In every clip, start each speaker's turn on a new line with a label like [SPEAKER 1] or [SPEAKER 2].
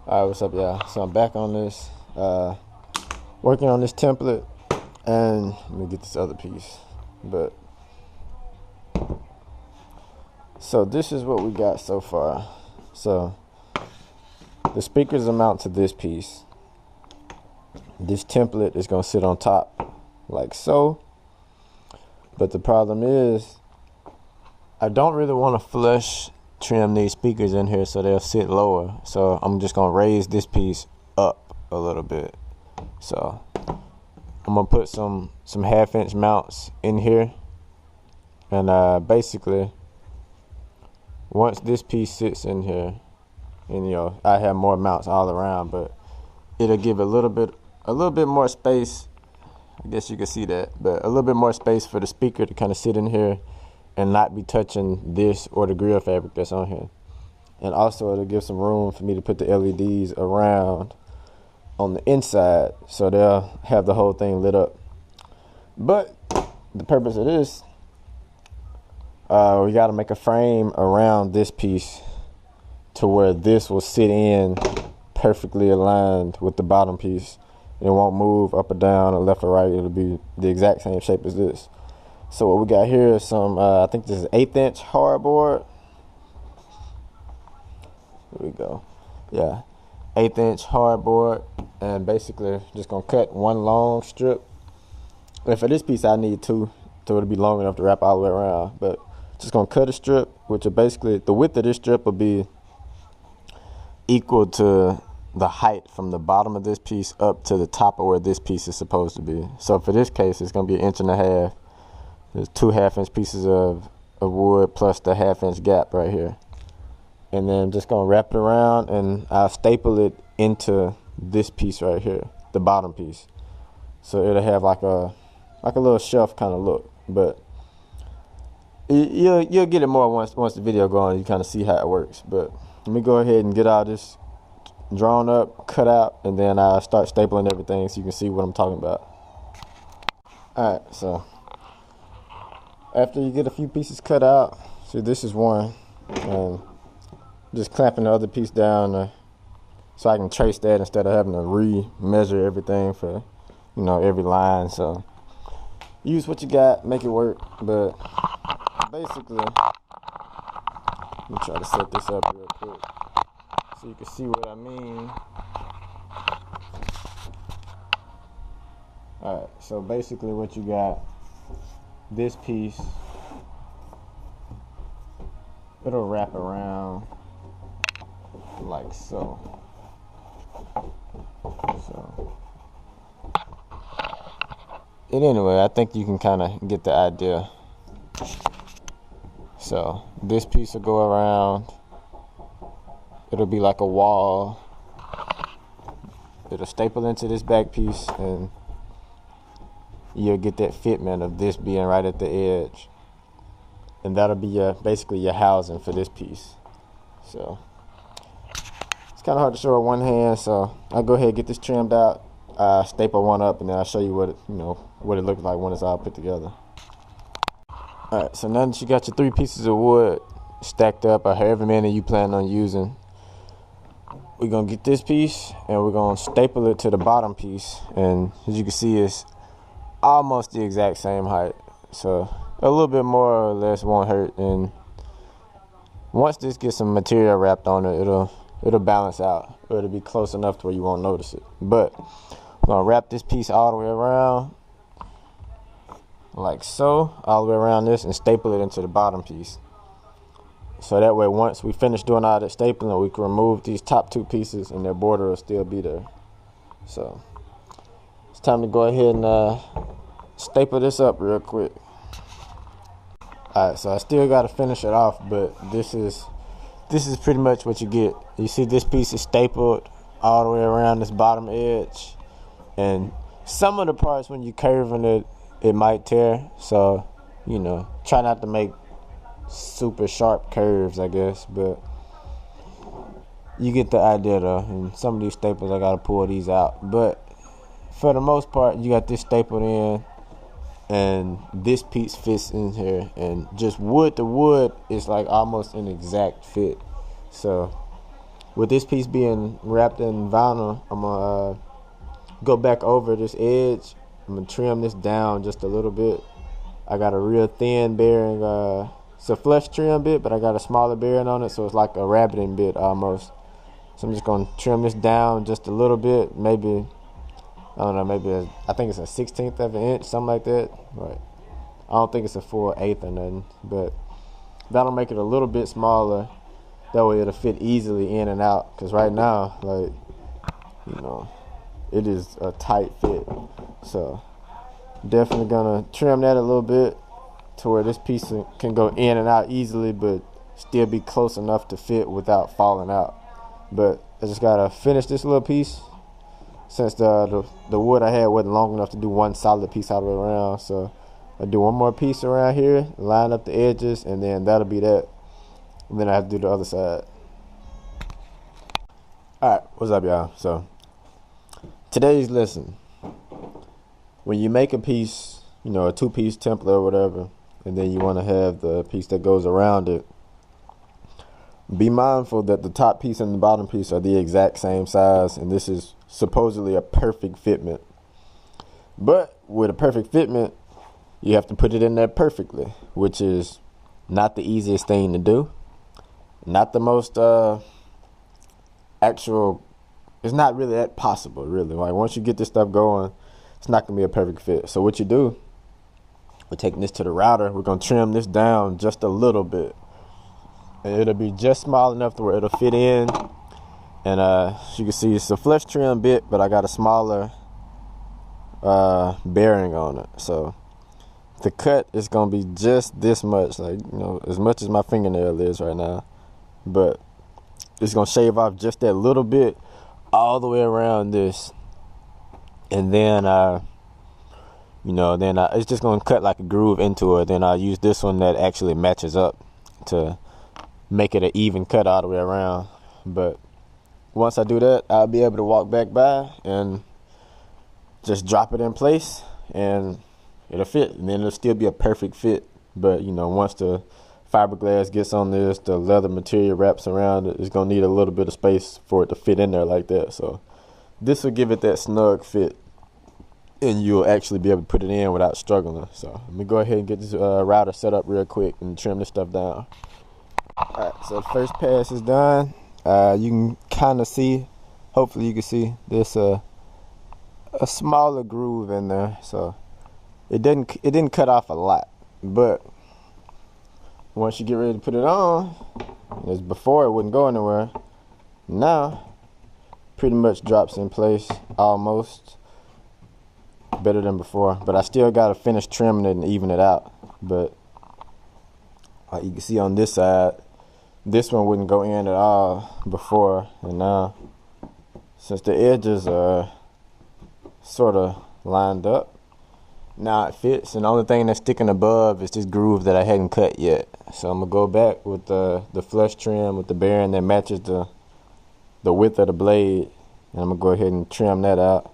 [SPEAKER 1] Alright, what's up, y'all? So I'm back on this, working on this template, and let me get this other piece. But so this is what we got so far. So the speakers amount to this piece. This template is gonna sit on top like so. But the problem is, I don't really want to flush trim these speakers in here so they'll sit lower. So I'm just gonna raise this piece up a little bit. So I'm gonna put some half-inch mounts in here, and basically once this piece sits in here, and I have more mounts all around, but it'll give a little bit more space. I guess you can see that, but a little bit more space for the speaker to kind of sit in here and not be touching this or the grill fabric that's on here. And also it'll give some room for me to put the LEDs around on the inside so they'll have the whole thing lit up. But the purpose of this, we got to make a frame around this piece to where this will sit in perfectly aligned with the bottom piece. It won't move up or down or left or right. It'll be the exact same shape as this. So what we got here is some, I think this is 1/8" hardboard. Here we go. Yeah, 1/8" hardboard, and basically just gonna cut one long strip. And for this piece, I need two, so it'll be long enough to wrap all the way around. But just gonna cut a strip, which will basically, the width of this strip will be equal to the height from the bottom of this piece up to the top of where this piece is supposed to be. So for this case, it's gonna be 1.5 inches. There's 2 half-inch pieces of wood plus the half-inch gap right here. And then just gonna wrap it around, and I'll staple it into this piece right here, the bottom piece. So it'll have like a little shelf kind of look. But you'll get it more once the video goes on. You kind of see how it works. But let me go ahead and get all this drawn up, cut out, and then I'll start stapling everything so you can see what I'm talking about. All right, so after you get a few pieces cut out, see, this is one, and just clamping the other piece down so I can trace that instead of having to re-measure everything for, every line. So use what you got, make it work. But basically, let me try to set this up real quick so you can see what I mean. Alright, so basically what you got, this piece, it'll wrap around like so. And anyway, I think you can kind of get the idea. So this piece will go around. It'll be like a wall. It'll staple into this back piece, and you'll get that fitment of this being right at the edge. And that'll be basically your housing for this piece. So it's kind of hard to show with one hand, so I'll go ahead and get this trimmed out. Staple one up, and then I'll show you what it looks like when it's all put together. Alright, so now that you got your 3 pieces of wood stacked up, or however many you plan on using, we're gonna get this piece and we're gonna staple it to the bottom piece, and as you can see, it's almost the exact same height, so a little bit more or less won't hurt. And once this gets some material wrapped on it, it'll balance out, or it'll be close enough to where you won't notice it. But I'm gonna wrap this piece all the way around like so, all the way around this, and staple it into the bottom piece. So that way, once we finish doing all that stapling, we can remove these top 2 pieces and their border will still be there. So it's time to go ahead and staple this up real quick. Alright, so I still got to finish it off, but this is pretty much what you get. You see this piece is stapled all the way around this bottom edge, and some of the parts when you're curving it, it might tear. So, try not to make super sharp curves, I guess, but you get the idea though. And some of these staples, I gotta pull these out, but for the most part, you got this stapled in, and this piece fits in here, and just wood to wood is like almost an exact fit. So with this piece being wrapped in vinyl, I'm gonna go back over this edge. I'm gonna trim this down just a little bit. I got a real thin bearing, it's a flush trim bit, but I got a smaller bearing on it, so it's like a rabbiting bit almost. So I'm just gonna trim this down just a little bit, maybe, I don't know, maybe I think it's a 1/16 of an inch, something like that. Right. I don't think it's a full eighth or nothing, but that'll make it a little bit smaller. That way it'll fit easily in and out. Cause right now, like, you know, it is a tight fit. So definitely gonna trim that a little bit to where this piece can go in and out easily, but still be close enough to fit without falling out. But I just gotta finish this little piece since the wood I had wasn't long enough to do one solid piece all the way around. So I do one more piece around here, line up the edges, and then that'll be that. And then I have to do the other side. Alright, what's up, y'all? So today's lesson. When you make a piece, you know, a 2-piece template or whatever, and then you want to have the piece that goes around it, be mindful that the top piece and the bottom piece are the exact same size, and this is supposedly a perfect fitment. But with a perfect fitment, you have to put it in there perfectly, which is not the easiest thing to do. Not the most actual, it's not really that possible, really. Like, once you get this stuff going, it's not going to be a perfect fit. So what you do, we're taking this to the router. We're going to trim this down just a little bit. And it'll be just small enough to where it'll fit in. And as you can see, it's a flush trim bit, but I got a smaller bearing on it. So the cut is going to be just this much, like, you know, as much as my fingernail is right now. But it's going to shave off just that little bit all the way around this. And then, you know, then it's just going to cut like a groove into it. Then I'll use this one that actually matches up to make it an even cut all the way around. But once I do that, I'll be able to walk back by and just drop it in place, and it'll fit. And then it'll still be a perfect fit. But, you know, once the fiberglass gets on this, the leather material wraps around it, it's going to need a little bit of space for it to fit in there like that. So this will give it that snug fit, and you'll actually be able to put it in without struggling. So let me go ahead and get this router set up real quick and trim this stuff down. Alright, so the first pass is done. You can kind of see, hopefully you can see, there's a smaller groove in there. So it didn't cut off a lot, but once you get ready to put it on, as before it wouldn't go anywhere, now pretty much drops in place almost better than before. But I still got to finish trimming it and even it out. But you can see on this side, this one wouldn't go in at all before, and now since the edges are sort of lined up, now it fits. And the only thing that's sticking above is this groove that I hadn't cut yet. So I'm gonna go back with the flush trim with the bearing that matches the width of the blade, and I'm gonna go ahead and trim that out.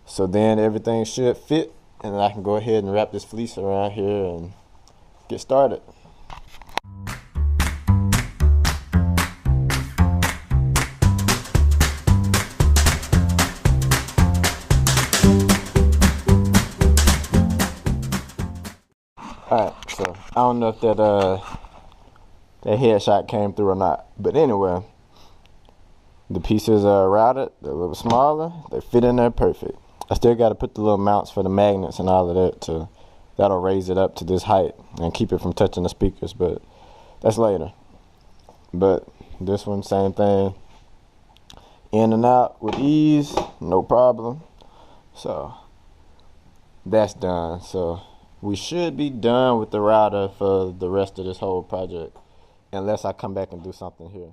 [SPEAKER 1] So then everything should fit, and then I can go ahead and wrap this fleece around here and get started. Alright, so I don't know if that headshot came through or not, but anyway, the pieces are routed, they're a little smaller, they fit in there perfect. I still got to put the little mounts for the magnets and all of that that'll raise it up to this height and keep it from touching the speakers, but that's later. But this one, same thing, in and out with ease, no problem. So that's done. So we should be done with the router for the rest of this whole project, unless I come back and do something here.